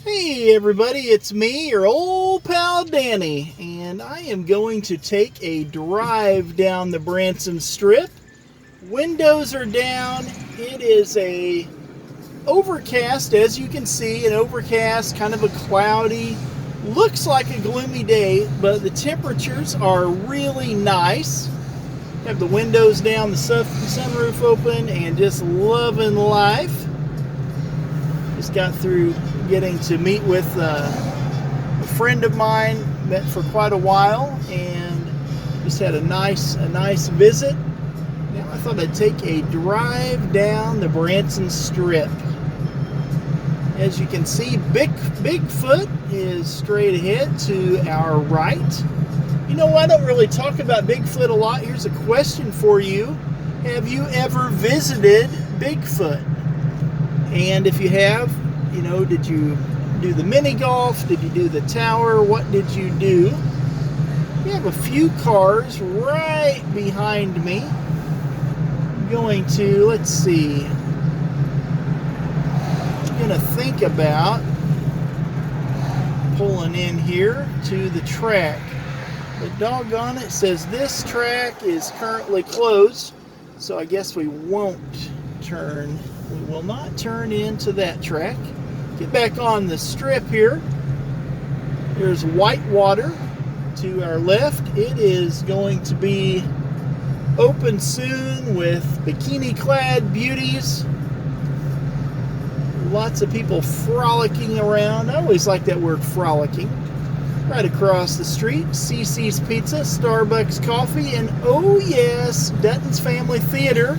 Hey everybody, it's me, your old pal Danny, and I am going to take a drive down the Branson Strip. Windows are down. It is a overcast, as you can see, an overcast, kind of a cloudy, looks like a gloomy day, but the temperatures are really nice. Have the windows down, the sunroof open, and just loving life. Just got through getting to meet with a friend of mine, met for quite a while, and just had a nice visit. Now I thought I'd take a drive down the Branson Strip. As you can see, Bigfoot is straight ahead to our right. You know, I don't really talk about Bigfoot a lot. Here's a question for you. Have you ever visited Bigfoot? And if you have, you know, did you do the mini golf? Did you do the tower? What did you do? We have a few cars right behind me. I'm going to, let's see. I'm going to think about pulling in here to the track. But doggone it, says this track is currently closed, so I guess we won't turn. We will not turn into that track. Get back on the strip here. There's Whitewater to our left. It is going to be open soon with bikini-clad beauties. Lots of people frolicking around. I always like that word, frolicking. Right across the street, CC's Pizza, Starbucks Coffee, and oh yes, Dutton's Family Theater.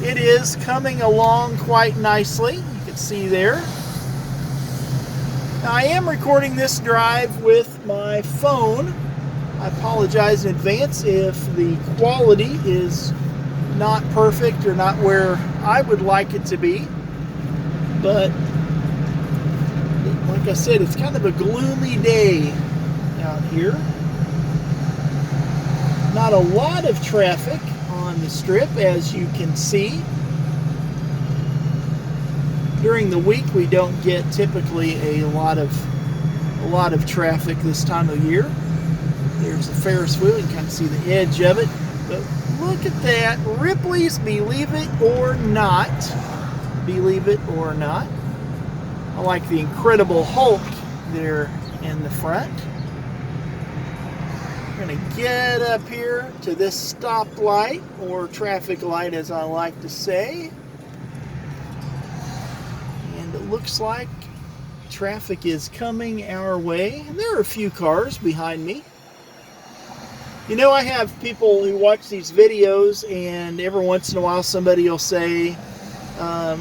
It is coming along quite nicely. You can see there. Now, I am recording this drive with my phone. I apologize in advance if the quality is not perfect or not where I would like it to be. But like I said, it's kind of a gloomy day out here. Not a lot of traffic on the strip, as you can see. During the week, we don't get typically a lot of traffic this time of year. There's the Ferris wheel. You can kind of see the edge of it. But look at that. Ripley's Believe It or Not. Believe It or Not. I like the Incredible Hulk there in the front. We're going to get up here to this stoplight, or traffic light as I like to say. And it looks like traffic is coming our way. And there are a few cars behind me. You know, I have people who watch these videos, and every once in a while somebody will say,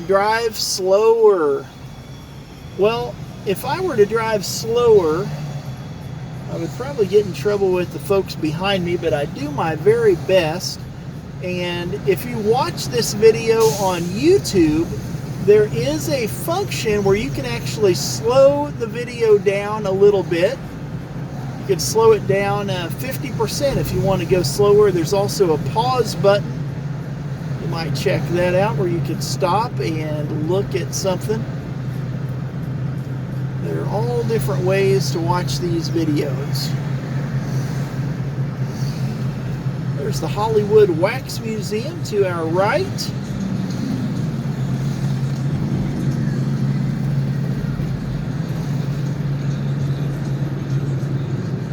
drive slower. Well, if I were to drive slower, I would probably get in trouble with the folks behind me, but I do my very best. And if you watch this video on YouTube, there is a function where you can actually slow the video down a little bit. You can slow it down 50% if you want to go slower. There's also a pause button. You might check that out, where you can stop and look at something. There are all different ways to watch these videos. There's the Hollywood Wax Museum to our right.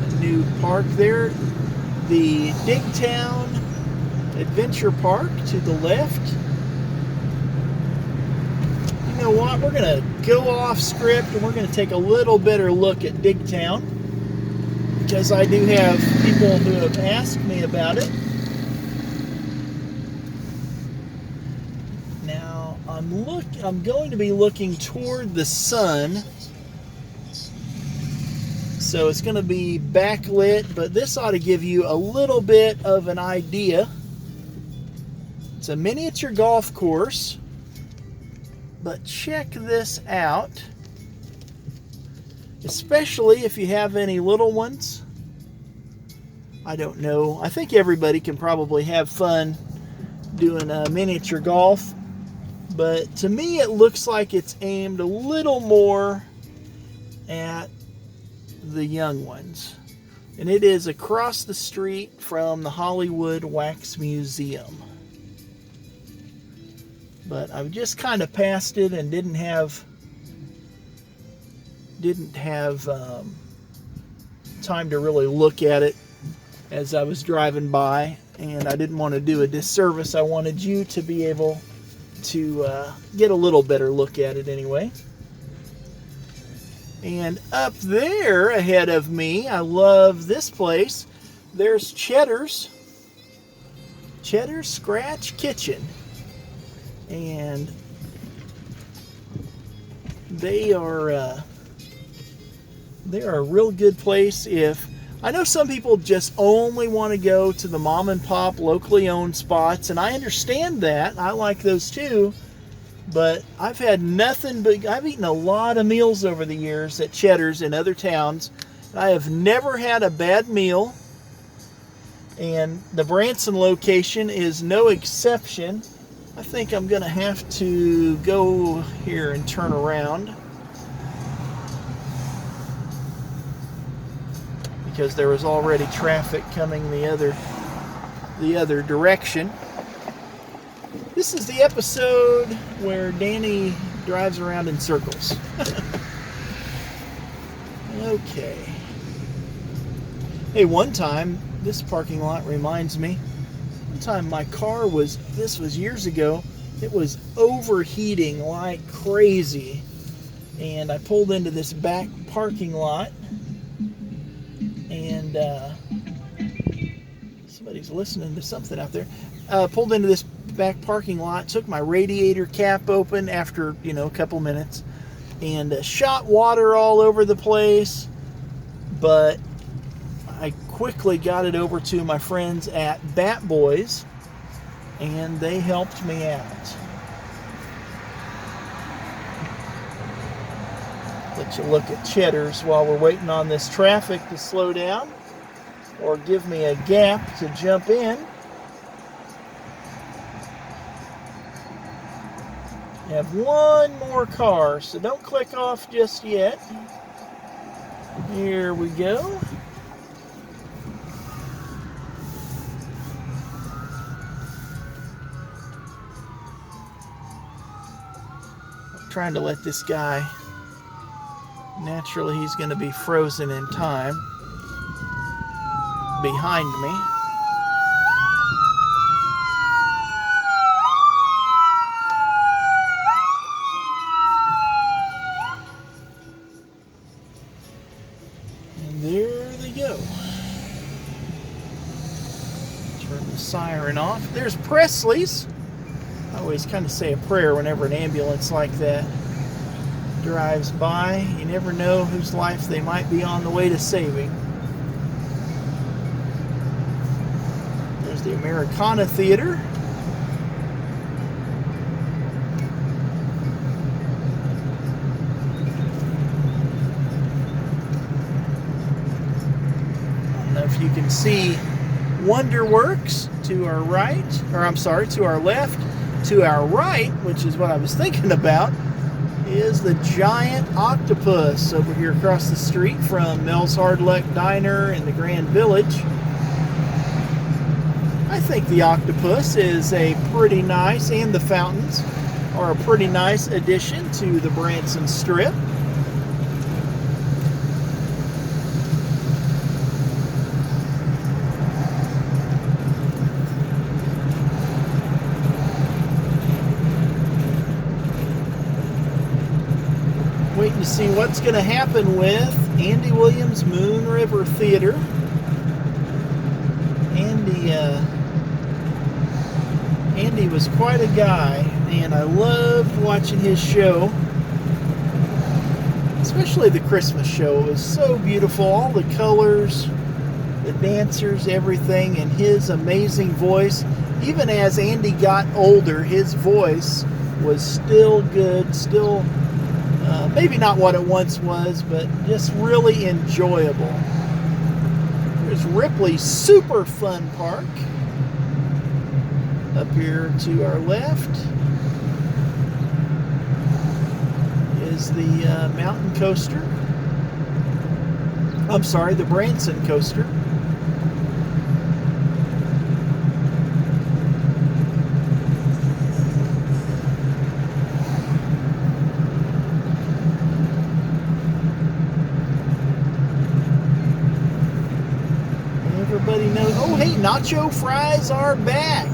A new park there. The Digtown Adventure Park to the left. You know what? We're going to go off script and we're going to take a little better look at Digtown, because I do have people who have asked me about it. Now, I'm going to be looking toward the sun, so it's going to be backlit, but this ought to give you a little bit of an idea. It's a miniature golf course. But check this out, especially if you have any little ones. I don't know. I think everybody can probably have fun doing miniature golf. But to me, it looks like it's aimed a little more at the young ones. And it is across the street from the Hollywood Wax Museum. But I've just kind of passed it and didn't have time to really look at it as I was driving by, and I didn't want to do a disservice. I wanted you to be able to get a little better look at it anyway. And up there ahead of me, I love this place. There's Cheddar's Scratch Kitchen. And they are a real good place. I know some people just only want to go to the mom and pop locally owned spots, and I understand that. I like those too. But I've had nothing but, I've eaten a lot of meals over the years at Cheddar's in other towns. I have never had a bad meal. And the Branson location is no exception. I think I'm going to have to go here and turn around, because there was already traffic coming the other direction. This is the episode where Danny drives around in circles. Okay. Hey, one time, this parking lot reminds me, one time my car this was years ago, it was overheating like crazy. And I pulled into this back parking lot, and somebody's listening to something out there. Pulled into this back parking lot, took my radiator cap open after, a couple minutes, and shot water all over the place. But I quickly got it over to my friends at Bat Boys, and they helped me out. Let you look at Cheddar's while we're waiting on this traffic to slow down, or give me a gap to jump in. I have one more car, so don't click off just yet. Here we go. I'm trying to let this guy, naturally he's going to be frozen in time behind me. Siren off. There's Presley's. I always kind of say a prayer whenever an ambulance like that drives by. You never know whose life they might be on the way to saving. There's the Americana Theater. I don't know if you can see Wonderworks to our right, to our left. To our right, which is what I was thinking about, is the giant octopus over here across the street from Mel's Hard Luck Diner in the Grand Village. I think the octopus is a pretty nice, and the fountains are a pretty nice addition to the Branson Strip. Waiting to see what's going to happen with Andy Williams' Moon River Theater. Andy was quite a guy, and I loved watching his show, especially the Christmas show. It was so beautiful, all the colors, the dancers, everything, and his amazing voice. Even as Andy got older, his voice was still good, still maybe not what it once was, but just really enjoyable. There's Ripley's Super Fun Park up here to our left is the mountain coaster. I'm sorry, the Branson coaster. Everybody knows. Oh, hey, nacho fries are back.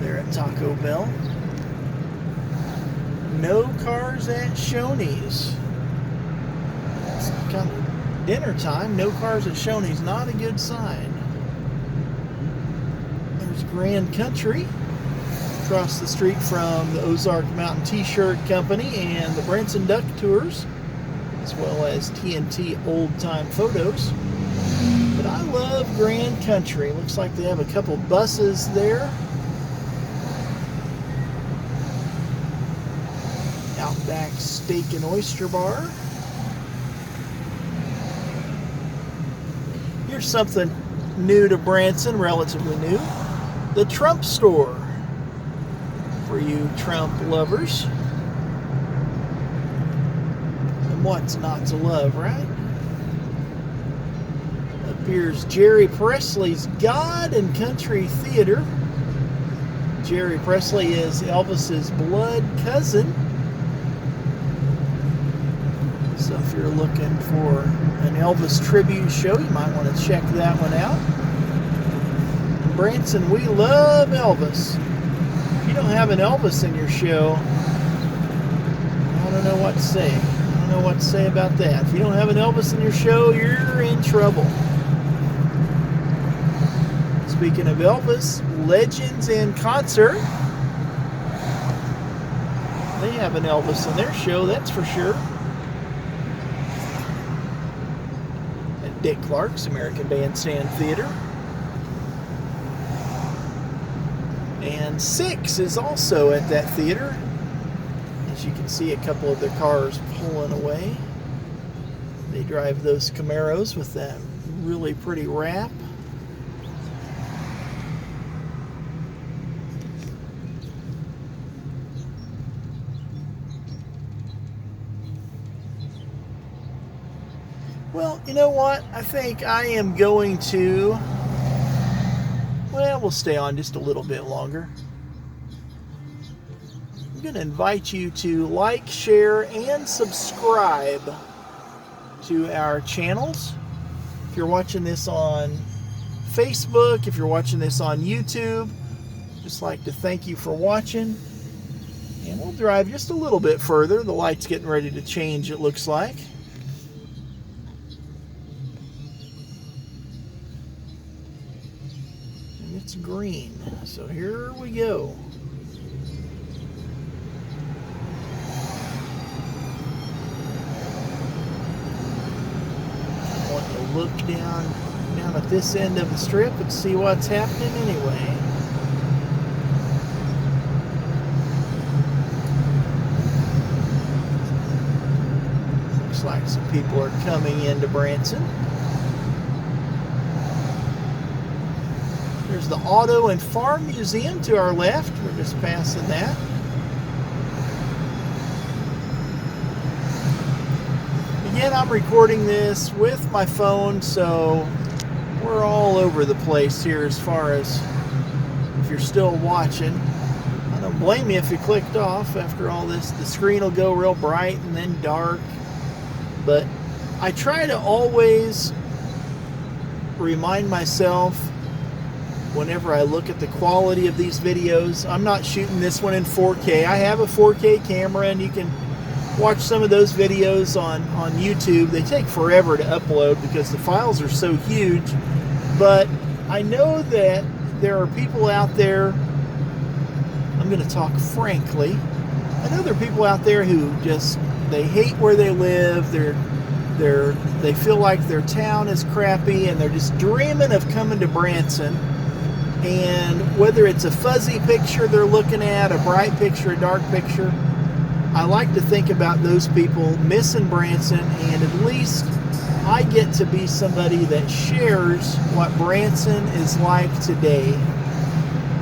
They're at Taco Bell. No cars at Shoney's. It's kind of dinner time. No cars at Shoney's. Not a good sign. There's Grand Country across the street from the Ozark Mountain T-Shirt Company and the Branson Duck Tours, as well as TNT Old Time Photos. But I love Grand Country. Looks like they have a couple buses there. Outback Steak and Oyster Bar. Here's something new to Branson, relatively new. The Trump Store, for you Trump lovers. And what's not to love, right? Up here's Jerry Presley's God and Country Theater. Jerry Presley is Elvis's blood cousin. So if you're looking for an Elvis tribute show, you might want to check that one out. In Branson, we love Elvis. If you don't have an Elvis in your show, I don't know what to say. I don't know what to say about that. If you don't have an Elvis in your show, you're in trouble. Speaking of Elvis, Legends in Concert. They have an Elvis in their show, that's for sure. Dick Clark's American Bandstand Theater. And Six is also at that theater. As you can see, a couple of their cars pulling away. They drive those Camaros with that really pretty wrap. Well, you know what? I think I am going to, well, we'll stay on just a little bit longer. I'm going to invite you to like, share, and subscribe to our channels. If you're watching this on Facebook, if you're watching this on YouTube, just like to thank you for watching. And we'll drive just a little bit further. The light's getting ready to change, it looks like. It's green, so here we go. I want to look down at this end of the strip and see what's happening anyway. Looks like some people are coming into Branson. There's the Auto and Farm Museum to our left. We're just passing that. Again, I'm recording this with my phone, so we're all over the place here as far as if you're still watching. I don't blame you if you clicked off. After all this, the screen will go real bright and then dark. But I try to always remind myself whenever I look at the quality of these videos. I'm not shooting this one in 4K. I have a 4K camera, and you can watch some of those videos on YouTube. They take forever to upload because the files are so huge. But I know that there are people out there, I'm going to talk frankly, I know there are people out there who just, they hate where they live, they feel like their town is crappy, and they're just dreaming of coming to Branson. And whether it's a fuzzy picture they're looking at, a bright picture, a dark picture, I like to think about those people missing Branson, and at least I get to be somebody that shares what Branson is like today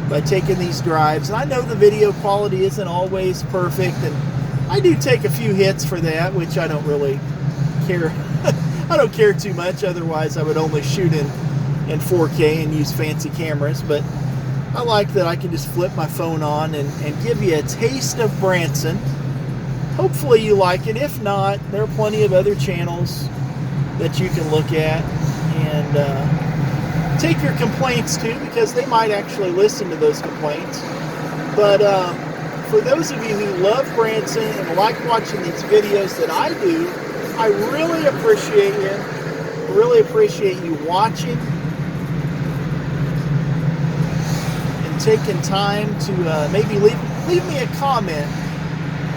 by taking these drives. And I know the video quality isn't always perfect, and I do take a few hits for that, which I don't really care. I don't care too much. Otherwise, I would only shoot in 4K and use fancy cameras. But I like that I can just flip my phone on and give you a taste of Branson. Hopefully you like it. If not, there are plenty of other channels that you can look at and take your complaints to, because they might actually listen to those complaints. But for those of you who love Branson and like watching these videos that I do, I really appreciate you. I really appreciate you watching and taking time to maybe leave me a comment.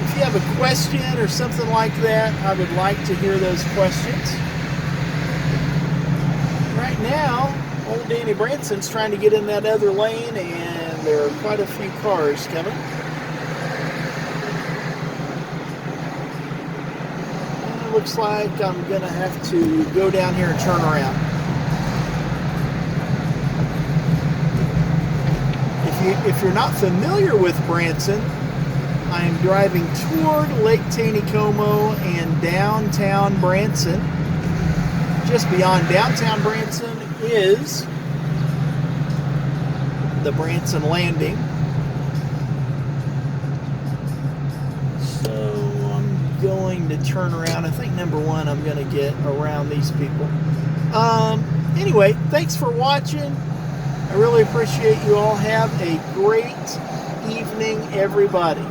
If you have a question or something like that, I would like to hear those questions. Right now, old Danny Branson's trying to get in that other lane, and there are quite a few cars coming. And it looks like I'm going to have to go down here and turn around. If you're not familiar with Branson, I am driving toward Lake Taneycomo and downtown Branson. Just beyond downtown Branson is the Branson Landing. So I'm going to turn around. I think number one, I'm going to get around these people. Anyway, thanks for watching. I really appreciate you all. Have a great evening, everybody.